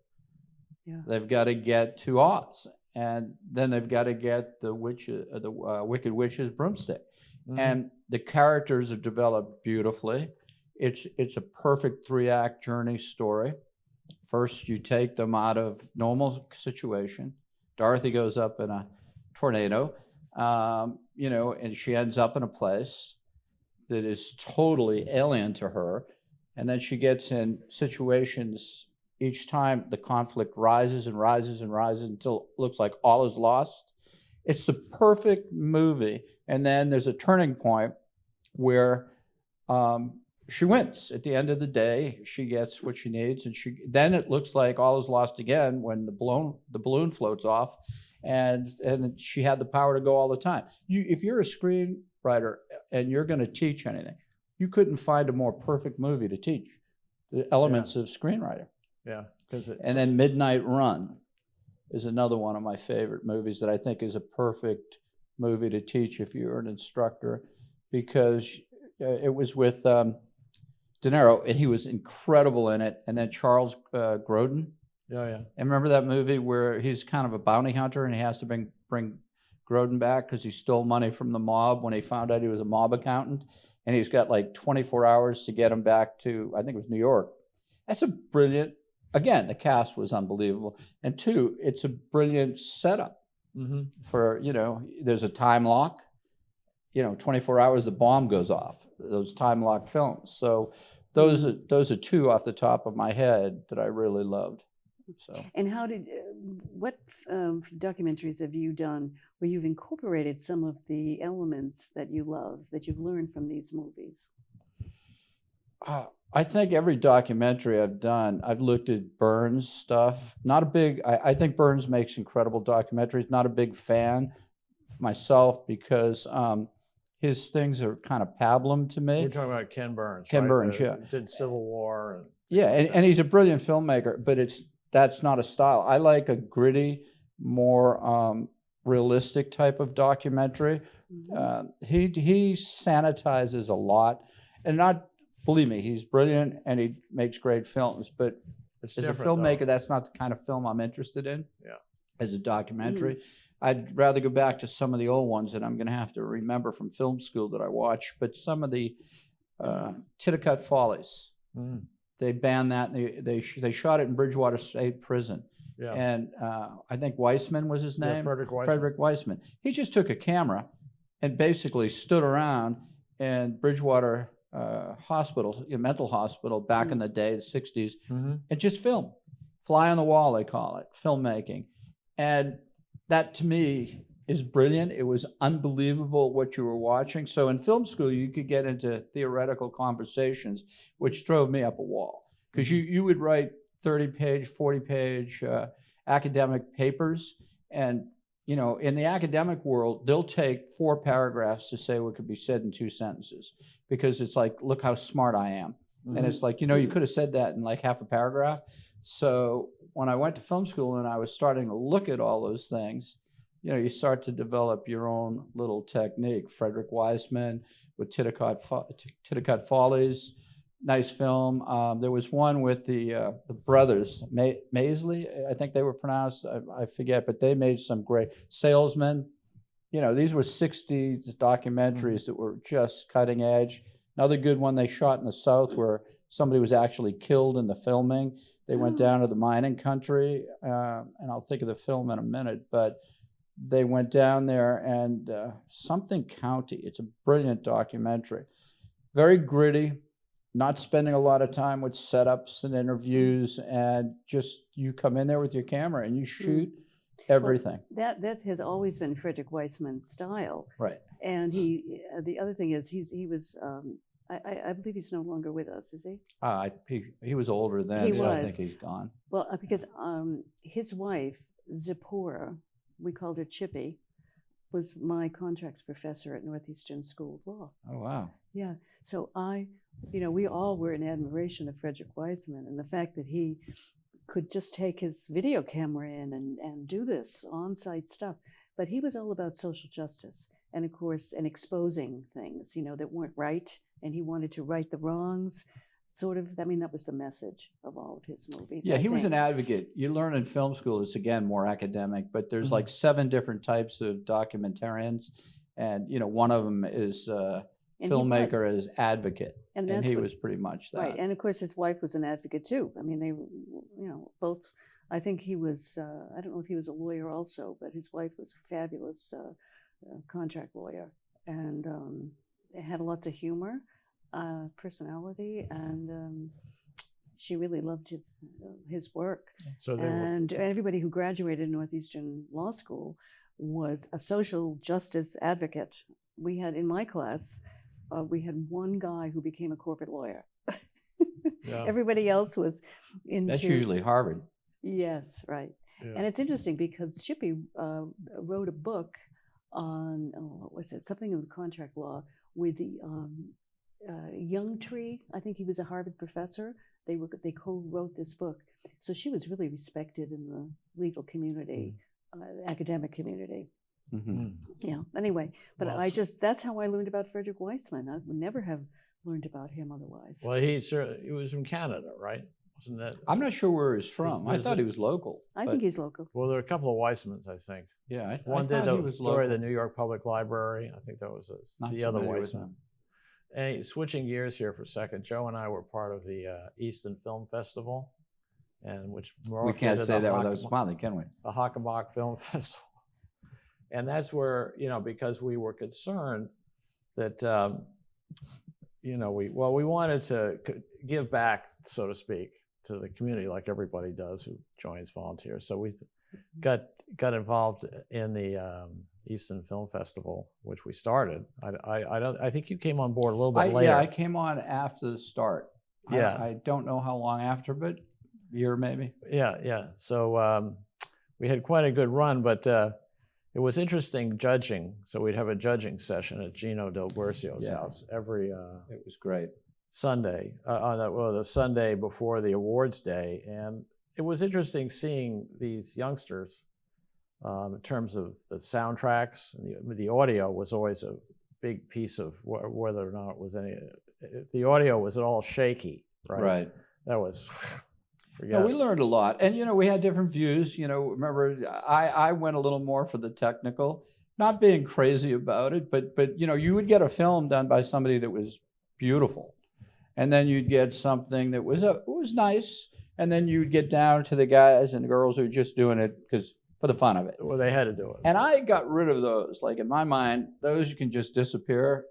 Yeah. They've got to get to Oz, and then they've got to get the Wicked Witch's broomstick. Mm-hmm. And the characters are developed beautifully. It's a perfect 3-act journey story. First, you take them out of normal situation. Dorothy goes up in a tornado, and she ends up in a place that is totally alien to her. And then she gets in situations, each time the conflict rises and rises and rises until it looks like all is lost. It's the perfect movie. And then there's a turning point where she wins. At the end of the day, she gets what she needs, and then it looks like all is lost again when the balloon floats off, and she had the power to go all the time. If you're a screenwriter and you're going to teach anything, you couldn't find a more perfect movie to teach the elements of screenwriting. Yeah, and then Midnight Run is another one of my favorite movies that I think is a perfect movie to teach if you're an instructor, because it was with De Niro, and he was incredible in it. And then Charles Grodin. Yeah, yeah. And remember that movie where he's kind of a bounty hunter and he has to bring Grodin back because he stole money from the mob when he found out he was a mob accountant, and he's got like 24 hours to get him back to, I think it was New York. That's a brilliant. Again, the cast was unbelievable, and 2, it's a brilliant setup for there's a time lock. 24 hours, the bomb goes off. Those time lock films. So those are 2 off the top of my head that I really loved. So. And what documentaries have you done where you've incorporated some of the elements that you love, that you've learned from these movies? I think every documentary I've done, I've looked at Burns' stuff. I think Burns makes incredible documentaries. Not a big fan myself because his things are kind of pablum to me. We're talking about Ken Burns. Ken right? Burns, yeah. Did Civil War. And he's a brilliant filmmaker, but that's not a style. I like a gritty, more realistic type of documentary. He sanitizes a lot, and believe me, he's brilliant and he makes great films, but It's As a different, filmmaker, though. that's not the kind of film I'm interested in. Yeah. As a documentary, I'd rather go back to some of the old ones that I'm going to have to remember from film school that I watched. But some of the Titicut Follies, they banned that. And they shot it in Bridgewater State Prison. Yeah. And I think Weissman was his name. Frederick Weissman. Frederick Weissman. He just took a camera and basically stood around in Bridgewater Hospital, mental hospital, back in the day, the 60s, and just film. Fly on the wall, they call it, filmmaking. And that, to me, is brilliant. It was unbelievable what you were watching. So in film school, you could get into theoretical conversations, which drove me up a wall. Because you would write 30-page, 40-page academic papers. And, you know, in the academic world, they'll take 4 paragraphs to say what could be said in 2 sentences. Because it's like, look how smart I am. And it's like, you know, you could have said that in like half a paragraph. So when I went to film school and I was starting to look at all those things, you know, you start to develop your own little technique. Frederick Weissman with Titicut Follies, nice film. There was one with the brothers, Maisley, I think they were pronounced, I forget, but they made some great Salesmen. You know, these were 60s documentaries that were just cutting edge. Another good one they shot in the South where somebody was actually killed in the filming. They went down to the mining country, and I'll think of the film in a minute, but they went down there and Something County. It's a brilliant documentary. Very gritty, not spending a lot of time with setups and interviews, and just you come in there with your camera and you shoot everything. Well, that has always been Frederick Weissman's style. Right. And the other thing is he was, I believe he's no longer with us, is he? He was older then, so I think he's gone. Well, because his wife, Zipporah, we called her Chippy, was my contracts professor at Northeastern School of Law. Oh, wow. Yeah. So we all were in admiration of Frederick Weissman, and the fact that he could just take his video camera in and do this on-site stuff. But he was all about social justice and, of course, exposing things, that weren't right. And he wanted to right the wrongs, sort of. I mean, that was the message of all of his movies. Yeah, he was an advocate. You learn in film school, it's again more academic, but there's like 7 different types of documentarians. And, one of them is filmmaker as advocate. And he was pretty much that. Right. And of course, his wife was an advocate too. I mean, they, both, I think he was, I don't know if he was a lawyer also, but his wife was a fabulous contract lawyer. And had lots of humor, personality, and she really loved his work. So and everybody who graduated Northeastern Law School was a social justice advocate. We had, in my class, we had one guy who became a corporate lawyer. Everybody else was into... That's usually Harvard. Yes, right. Yeah. And it's interesting because Chippy wrote a book on, what was it, something in the contract law with the Young Tree. I think he was a Harvard professor. They co-wrote this book. So she was really respected in the legal community, academic community. Yeah, anyway, but that's how I learned about Frederick Weissman. I would never have learned about him otherwise. Well, he was from Canada, right? Wasn't that? I'm not sure where he's from. I thought he was local. I think he's local. Well, there are a couple of Weissmans, I think. Yeah, One I did thought he was story of local. the New York Public Library. I think that was the other Weissman. And switching gears here for a second, Joe and I were part of the Easton Film Festival, and which we can't say that without smiling, can we? The Hockenbach Film Festival, and that's where because we were concerned that we wanted to give back, so to speak, to the community like everybody does who joins volunteers. So we got involved in the Easton Film Festival, which we started. I think you came on board a little bit later. Yeah, I came on after the start. Yeah, I don't know how long after, but a year maybe. Yeah. So we had quite a good run, but it was interesting judging. So we'd have a judging session at Gino Del Guercio's house every. It was great. Sunday, the Sunday before the awards day, and it was interesting seeing these youngsters in terms of the soundtracks. And the audio was always a big piece of whether or not it was if the audio was at all shaky, right? Right. That was. forget. No, we learned a lot. And, we had different views. Remember, I went a little more for the technical, not being crazy about it, but you would get a film done by somebody that was beautiful. And then you'd get something that was nice. And then you'd get down to the guys and the girls who were just doing it for the fun of it. Well, they had to do it. And I got rid of those. Like, in my mind, those can just disappear,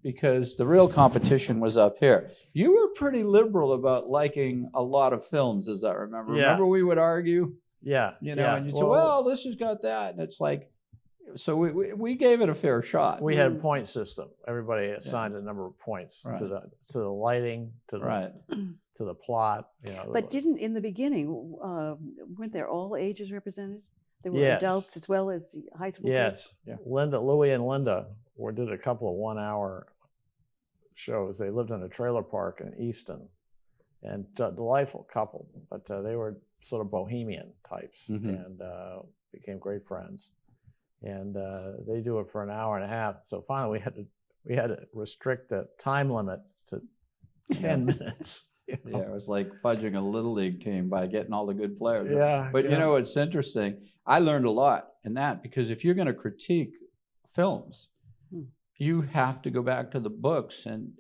because the real competition was up here. You were pretty liberal about liking a lot of films, as I remember. Yeah. Remember we would argue? Yeah. And you'd say, well, this has got that. And it's like, so we gave it a fair shot. We had a point system. Everybody assigned a number of points to the lighting, to the plot. But in the beginning, weren't there all ages represented? There were Yes. adults as well as high school kids? Yes. Louie and Linda did a couple of 1-hour shows. They lived in a trailer park in Easton, and delightful couple, but they were sort of bohemian types and became great friends. And they do it for an hour and a half. So finally, we had to restrict the time limit to 10 minutes. Yeah, it was like fudging a little league team by getting all the good players. Yeah. But it's interesting. I learned a lot in that, because if you're going to critique films, you have to go back to the books, and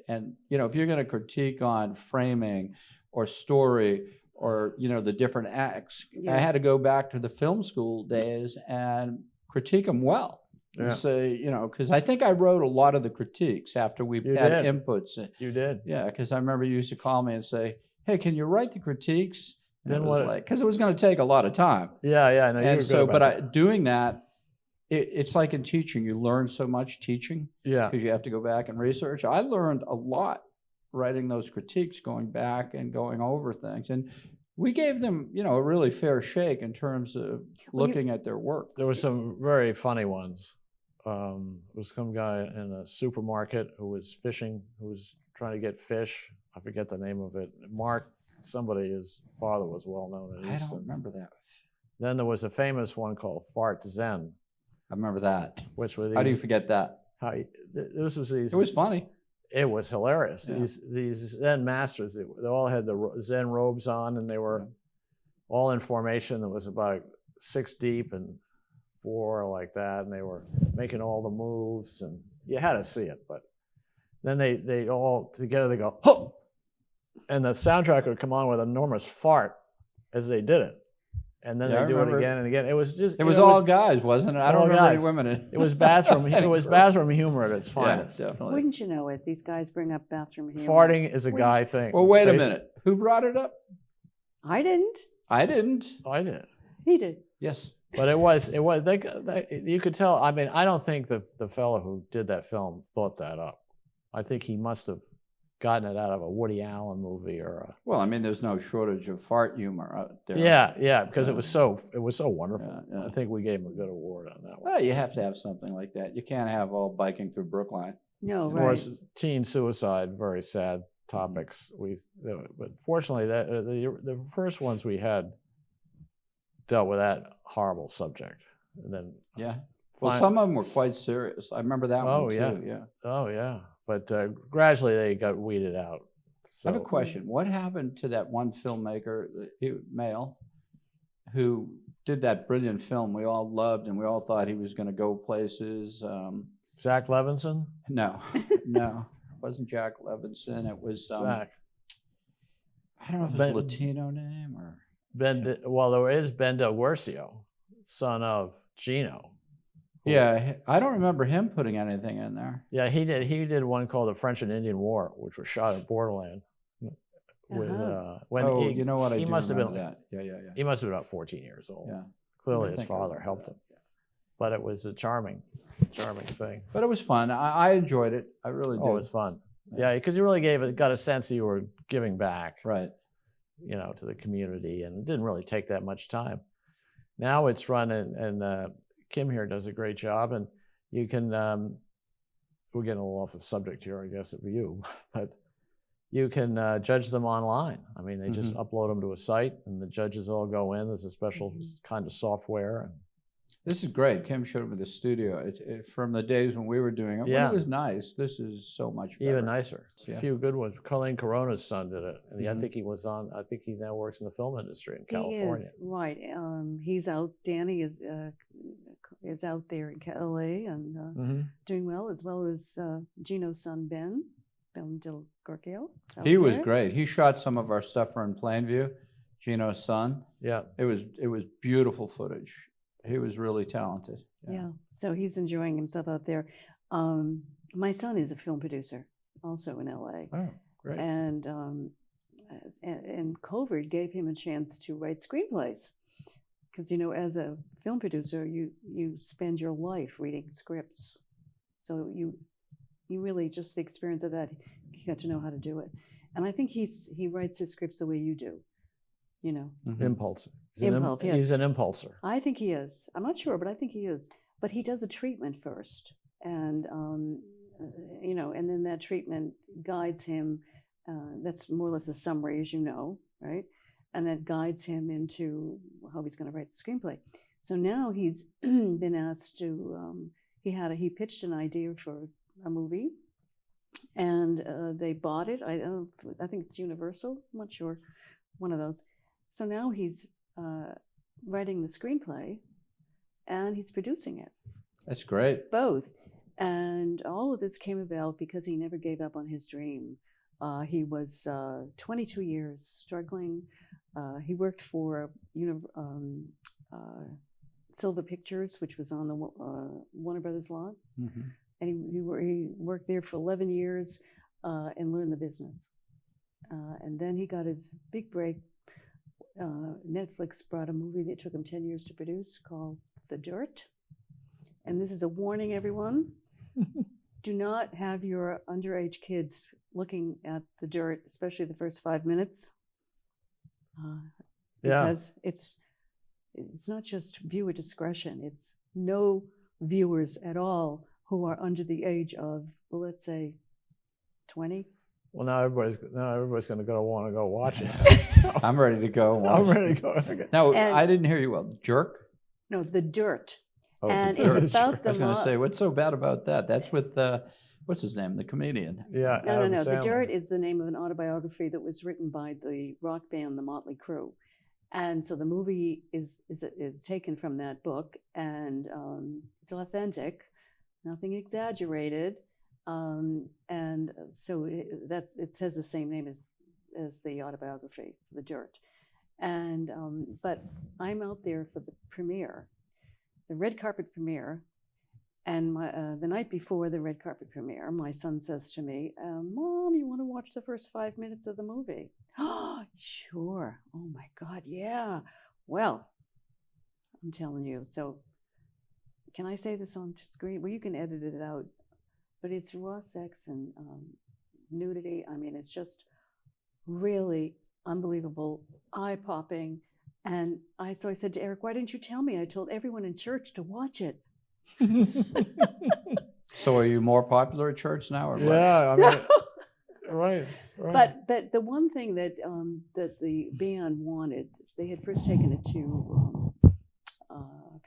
if you're going to critique on framing or story or the different acts, I had to go back to the film school days and critique them well. And say, because I think I wrote a lot of the critiques after we had inputs. You did. Yeah, because I remember you used to call me and say, hey, can you write the critiques? And Then it was like, because it was going to take a lot of time. Yeah. No, And so, but doing that, it's like in teaching, you learn so much teaching. Yeah. Because you have to go back and research. I learned a lot writing those critiques, going back and going over things. And we gave them, a really fair shake in terms of looking at their work. There were some very funny ones. There was some guy in a supermarket who was fishing, who was trying to get fish. I forget the name of it. Mark, his father was well known in Easton. I don't remember that. Then there was a famous one called Fart Zen. I remember that. Which were these, how do you forget that? It was funny. It was hilarious. Yeah. These Zen masters, they all had the Zen robes on, and they were all in formation. It was about 6 deep and 4 like that, and they were making all the moves, and you had to see it. But then they all together, they go, "Ho!" And the soundtrack would come on with an enormous fart as they did it. And then they do it again and again. It was just it was all guys, wasn't it? I don't remember any women in it. It was bathroom humor at its finest. Yeah, definitely. Wouldn't you know it? These guys bring up bathroom humor. Farting is a guy thing. Well, wait a minute. Who brought it up? I didn't. I didn't. I did. He did. Yes. But it was you could tell. I mean, I don't think the fellow who did that film thought that up. I think he must have gotten it out of a Woody Allen movie or a. Well, I mean, there's no shortage of fart humor out there. Yeah, because it was so wonderful. Yeah. I think we gave him a good award on that one. Well, you have to have something like that. You can't have all biking through Brookline. No, Of right. course, teen suicide, very sad topics. But fortunately, the first ones we had dealt with that horrible subject, and then Well, some of them were quite serious. I remember that one too. Yeah. Oh yeah. But gradually they got weeded out. So, I have a question. What happened to that one filmmaker, male, who did that brilliant film we all loved and we all thought he was going to go places? Jack Levinson? No, it wasn't Jack Levinson. It was Zach. I don't know if it's a Latino name or there is Ben Del Guercio, son of Gino. Yeah, I don't remember him putting anything in there. Yeah, he did. He did one called The French and Indian War, which was shot in Borderland. You know what? He must have been that. Yeah. He must have been about 14 years old. Yeah. Clearly, his father helped him. But it was a charming thing. But it was fun. I enjoyed it. I really did. Oh, it was fun. Yeah, because you really got a sense that you were giving back. Right. To the community, and it didn't really take that much time. Now it's run, and Kim here does a great job, and you can, we're getting a little off the subject here, I guess, of you, but you can judge them online. I mean, they just upload them to a site, and the judges all go in. There's a special kind of software. This is great. Kim showed me the studio. From the days when we were doing it. Yeah. When it was nice. This is so much better. Even nicer. Yeah. A few good ones. Colleen Corona's son did it. And Mhm. I think he now works in the film industry in California. He is, right. He's out, Danny is out there in LA and doing well as Gino's son, Ben Del Gorgio. He was great. He shot some of our stuff for in Plainview, Gino's son. Yeah. It was beautiful footage. He was really talented. Yeah. So he's enjoying himself out there. My son is a film producer, also in LA. Oh, great. And COVID gave him a chance to write screenplays. Because, as a film producer, you spend your life reading scripts. So you really, just the experience of that, you got to know how to do it. And I think he writes his scripts the way you do. Impulse. Impulse, yes. He's an impulser. I think he is. I'm not sure, but I think he is. But he does a treatment first, and and then that treatment guides him. That's more or less a summary, as you know, right? And that guides him into how he's going to write the screenplay. So now he's been asked to. He pitched an idea for a movie, and they bought it. I think it's Universal. I'm not sure, one of those. So now he's writing the screenplay, and he's producing it. That's great. Both. And all of this came about because he never gave up on his dream. He was 22 years struggling. He worked for Silver Pictures, which was on the Warner Brothers lot. Mm-hmm. And he worked there for 11 years and learned the business. And then he got his big break. Netflix brought a movie that took him 10 years to produce called The Dirt. And this is a warning, everyone. Do not have your underage kids looking at The Dirt, especially the first 5 minutes. Because it's not just viewer discretion. It's no viewers at all who are under the age of, well, let's say 20. Well, now everybody's going to want to go watch it. I'm ready to go. I'm ready to go. Okay. No, I didn't hear you well. Jerk? No, The Dirt. Oh, and The Dirt. it's about the. I was going to say, what's so bad about that? That's with what's his name, the comedian. Yeah. No. Sandler. The Dirt is the name of an autobiography that was written by the rock band, the Motley Crue, and so the movie is taken from that book, and it's authentic, nothing exaggerated. And so it says the same name as the autobiography, The Dirt. And but I'm out there for the premiere, the red carpet premiere, and the night before the red carpet premiere, my son says to me, "Mom, you want to watch the first 5 minutes of the movie?" Oh, sure. Oh my God, yeah. Well, I'm telling you. So, can I say this on screen? Well, you can edit it out. But it's raw sex and nudity. I mean, it's just really unbelievable, eye-popping. And so I said to Eric, "Why didn't you tell me? I told everyone in church to watch it." So are you more popular at church now or less? Yeah, I mean, right. But the one thing that the band wanted, they had first taken it to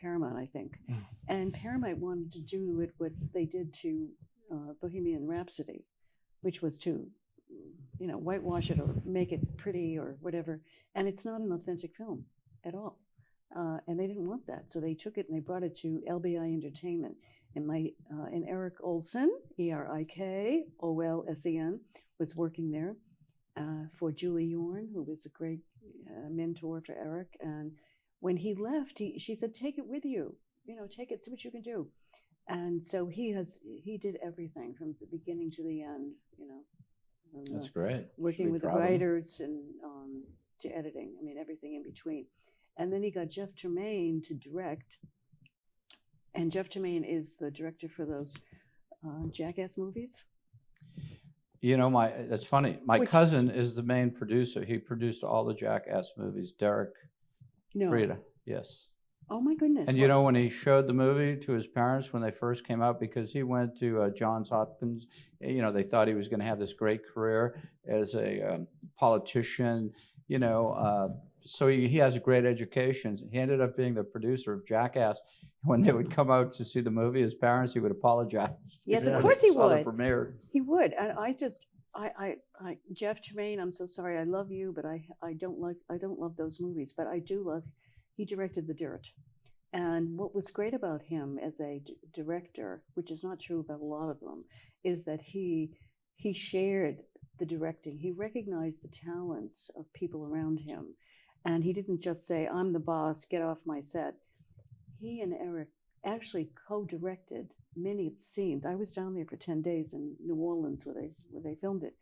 Paramount, I think, and Paramount wanted to do it what they did to Bohemian Rhapsody, which was to, whitewash it or make it pretty or whatever. And it's not an authentic film at all. And they didn't want that. So they took it and they brought it to LBI Entertainment. And Eric Olsen, ERIKOLSEN, was working there for Julie Yorn, who was a great mentor for Eric. And when he left, she said, "Take it with you. Take it, see what you can do." And so he did everything from the beginning to the end, That's great. Working with the writers and to editing, I mean, everything in between. And then he got Jeff Tremaine to direct. And Jeff Tremaine is the director for those Jackass movies. That's funny. My cousin is the main producer. He produced all the Jackass movies. Derek Frieda, yes. Oh my goodness! And when he showed the movie to his parents when they first came out, because he went to Johns Hopkins, they thought he was going to have this great career as a politician, so he has a great education. He ended up being the producer of Jackass. When they would come out to see the movie, his parents, he would apologize. Yes, of Yeah. course he Saw the would. premiere. He would, and I Jeff Tremaine, I'm so sorry. I love you, but I don't love those movies. But I do love. He directed The Dirt, and what was great about him as a director, which is not true about a lot of them, is that he shared the directing. He recognized the talents of people around him, and he didn't just say, "I'm the boss, get off my set." He and Eric actually co-directed many of the scenes. I was down there for 10 days in New Orleans where they filmed it,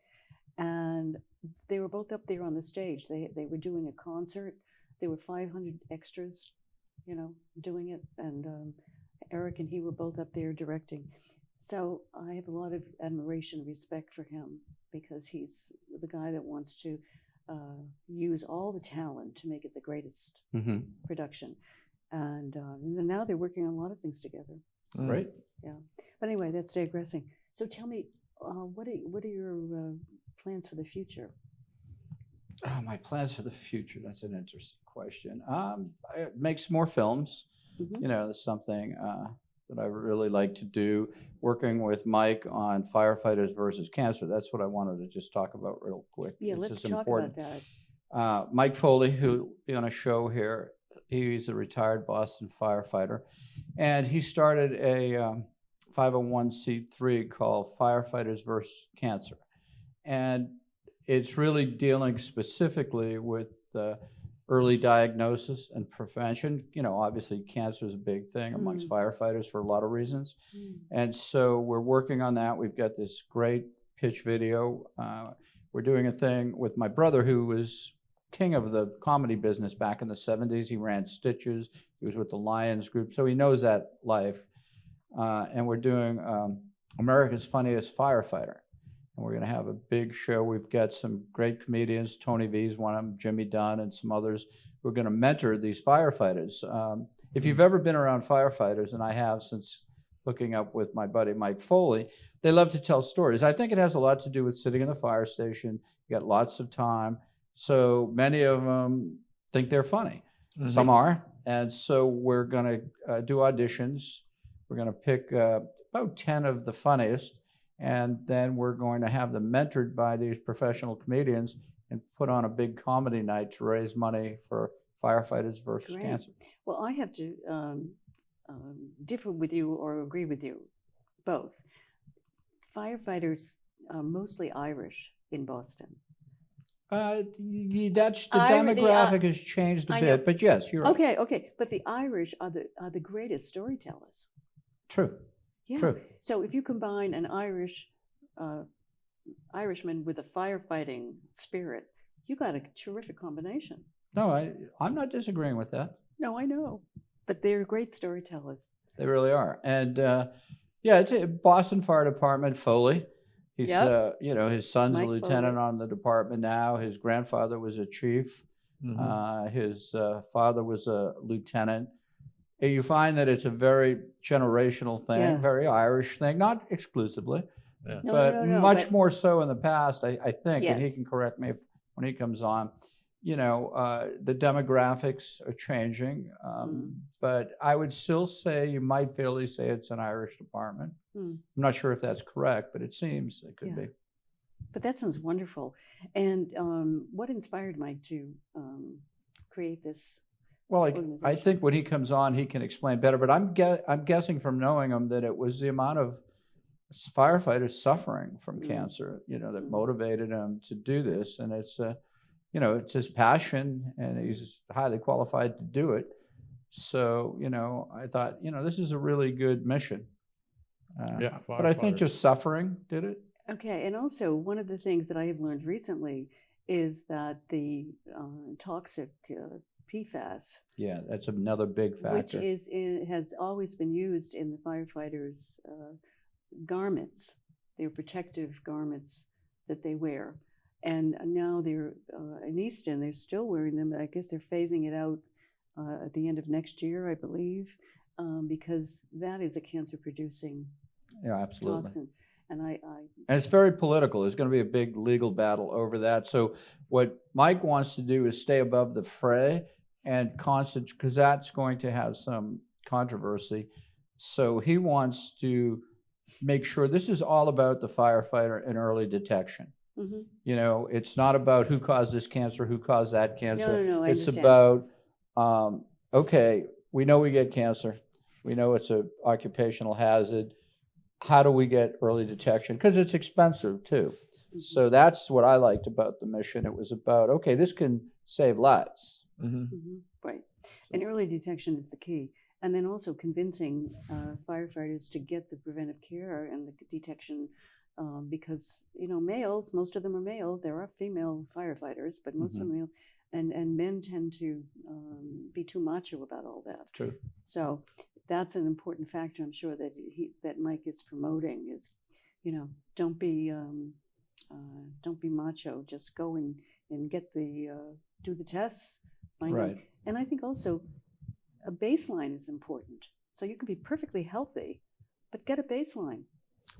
and they were both up there on the stage. They were doing a concert. There were 500 extras, doing it, and Eric and he were both up there directing. So I have a lot of admiration and respect for him, because he's the guy that wants to use all the talent to make it the greatest production. And now they're working on a lot of things together. Right. Yeah. But anyway, that's digressing. So tell me, what are your plans for the future? Oh, my plans for the future. That's an interesting question. Make some more films. Mm-hmm. That's something that I really like to do. Working with Mike on Firefighters versus Cancer. That's what I wanted to just talk about real quick. Yeah, let's talk about that. Mike Foley, who will be on a show here, he's a retired Boston firefighter, and he started a 501c3 called Firefighters versus Cancer, and it's really dealing specifically with early diagnosis and prevention. Obviously cancer is a big thing amongst firefighters for a lot of reasons, and so we're working on that. We've got this great pitch video. We're doing a thing with my brother, who was king of the comedy business back in the 70s. He ran Stitches. He was with the Lions group, so he knows that life. And we're doing America's Funniest Firefighter. And we're going to have a big show. We've got some great comedians. Tony V's one of them, Jimmy Dunn, and some others. We're going to mentor these firefighters. If you've ever been around firefighters, and I have since hooking up with my buddy Mike Foley, they love to tell stories. I think it has a lot to do with sitting in the fire station. You got lots of time. So many of them think they're funny. Mm-hmm. Some are. And so we're going to do auditions. We're going to pick about 10 of the funniest, and then we're going to have them mentored by these professional comedians and put on a big comedy night to raise money for Firefighters versus Cancer. Well, I have to differ with you or agree with you, both. Firefighters are mostly Irish in Boston. The demographic has changed a bit, but yes, you're right. Okay, but the Irish are the greatest storytellers. True. Yeah. True. So if you combine an Irishman with a firefighting spirit, you got a terrific combination. No, I'm not disagreeing with that. No, I know, but they're great storytellers. They really are, and it's a Boston Fire Department. Foley. He's, his son's Mike a lieutenant Foley. on the department now. His grandfather was a chief. Mm-hmm. His father was a lieutenant. You find that it's a very generational thing, very Irish thing, not exclusively, but much more so in the past, I think, and he can correct me when he comes on. The demographics are changing, but I would still say you might fairly say it's an Irish department. I'm not sure if that's correct, but it seems it could be. But that sounds wonderful. And what inspired Mike to create this? Well, I think when he comes on, he can explain better. But I'm guessing from knowing him that it was the amount of firefighters suffering from cancer, that motivated him to do this. And it's it's his passion, and he's highly qualified to do it. So, I thought, this is a really good mission. But I think just suffering did it. Okay, and also one of the things that I have learned recently is that the toxic PFAS. Yeah, that's another big factor. Which has always been used in the firefighters' garments, their protective garments that they wear. And now they're in Easton, they're still wearing them. I guess they're phasing it out at the end of next year, I believe, because that is a cancer-producing absolutely. toxin. And And it's very political. There's going to be a big legal battle over that. So what Mike wants to do is stay above the fray and concentrate, because that's going to have some controversy. So he wants to make sure this is all about the firefighter and early detection. mm-hmm. You know, it's not about who caused this cancer, who caused that cancer. No, I It's understand. about, okay, we know we get cancer. We know it's an occupational hazard. How do we get early detection? Because it's expensive too. Mm-hmm. So that's what I liked about the mission. It was about, okay, this can save lives. Mm-hmm. Mm-hmm. Right. And early detection is the key. And then also convincing firefighters to get the preventive care and the detection, because, you know, males, most of them are males. There are female firefighters, but most of them are male. And men tend to be too macho about all that. True. So that's an important factor, I'm sure, that Mike is promoting is, you know, don't be macho. Just go and get do the tests. Find out. And I think also a baseline is important. So you can be perfectly healthy, but get a baseline.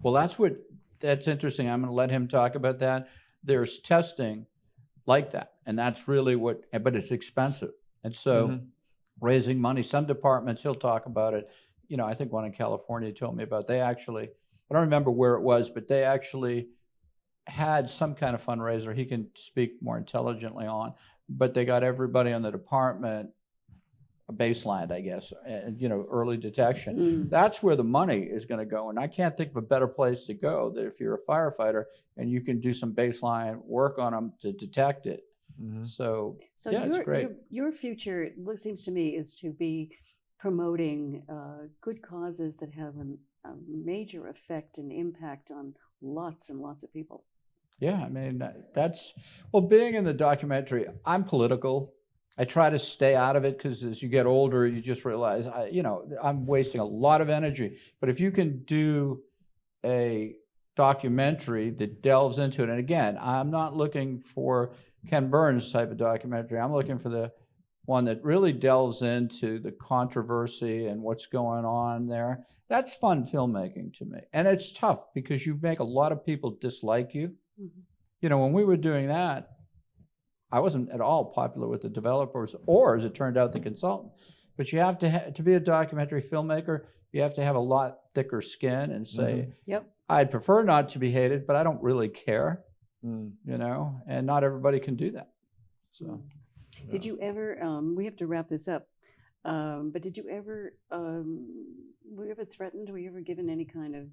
Well, that's interesting. I'm going to let him talk about that. There's testing like that, and that's really but it's expensive. And so raising money, some departments, he'll talk about it. You know, I think one in California told me about, I don't remember where it was, but they actually had some kind of fundraiser he can speak more intelligently on, but they got everybody in the department a baseline, I guess, and, you know, early detection. That's where the money is going to go. And I can't think of a better place to go that if you're a firefighter and you can do some baseline work on them to detect it. So yeah, it's great. Your future, it seems to me, is to be promoting good causes that have a major effect and impact on lots and lots of people. Yeah, I mean, being in the documentary, I'm political. I try to stay out of it because as you get older, you just realize, I'm wasting a lot of energy. But if you can do a documentary that delves into it, and again, I'm not looking for Ken Burns type of documentary. I'm looking for the one that really delves into the controversy and what's going on there. That's fun filmmaking to me. And it's tough because you make a lot of people dislike you. You know, when we were doing that, I wasn't at all popular with the developers or, as it turned out, the consultant. But you have to be a documentary filmmaker, you have to have a lot thicker skin and say, I'd prefer not to be hated, but I don't really care, you know, and not everybody can do that. So, Did you ever, we have to wrap this up, but did you ever, were you ever threatened? Were you ever given any kind of,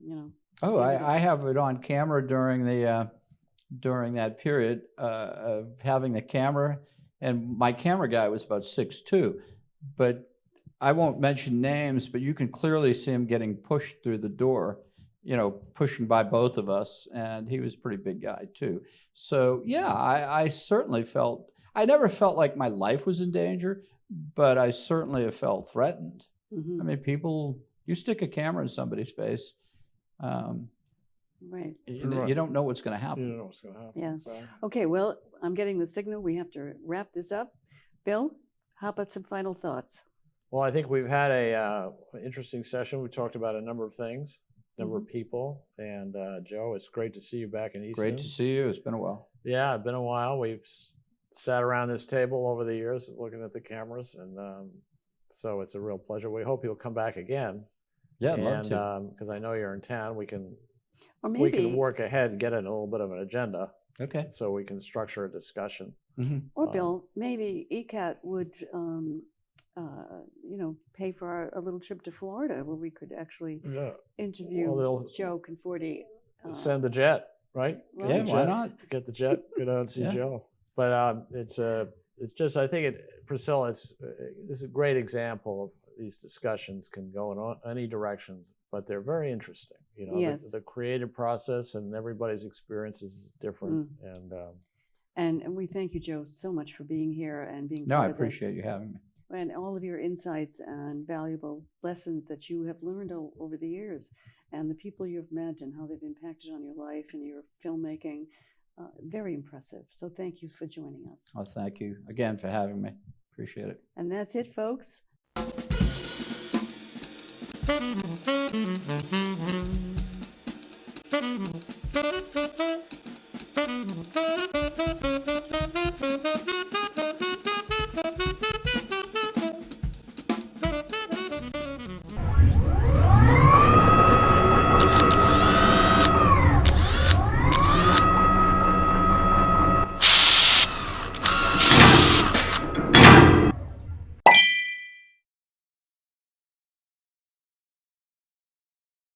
you know? Oh, I have it on camera during that period of having the camera, and my camera guy was about 6'2", but I won't mention names, but you can clearly see him getting pushed through the door, you know, pushing by both of us, and he was a pretty big guy too. So yeah, I certainly I never felt like my life was in danger, but I certainly have felt threatened. I mean, you stick a camera in somebody's face, Right. You don't know what's going to happen. You don't know what's going to happen. Yeah. So. Okay, well, I'm getting the signal. We have to wrap this up. Bill, how about some final thoughts? Well, I think we've had an interesting session. We talked about a number of things, number of people. And Joe, it's great to see you back in Easton. Great to see you. It's been a while. Yeah, it's been a while. We've sat around this table over the years looking at the cameras. And so it's a real pleasure. We hope you'll come back again. Yeah, I'd love to. Because I know you're in town. We can work ahead and get in a little bit of an agenda. Okay. So we can structure a discussion. Or Bill, maybe ECAT would, you know, pay for a little trip to Florida where we could actually interview Joe Conforti. Send the jet, right? Yeah, why not? Get the jet. Go down and see Joe. But it's just, I think Priscilla, this is a great example of these discussions can go in any direction, but they're very interesting. You know, the creative process and everybody's experience is different. And we thank you, Joe, so much for being here and being No, part I of appreciate you having me. And all of your insights and valuable lessons that you have learned over the years, and the people you've met and how they've impacted on your life and your filmmaking. Very impressive. So thank you for joining us. Oh, thank you again for having me. Appreciate it. And that's it, folks.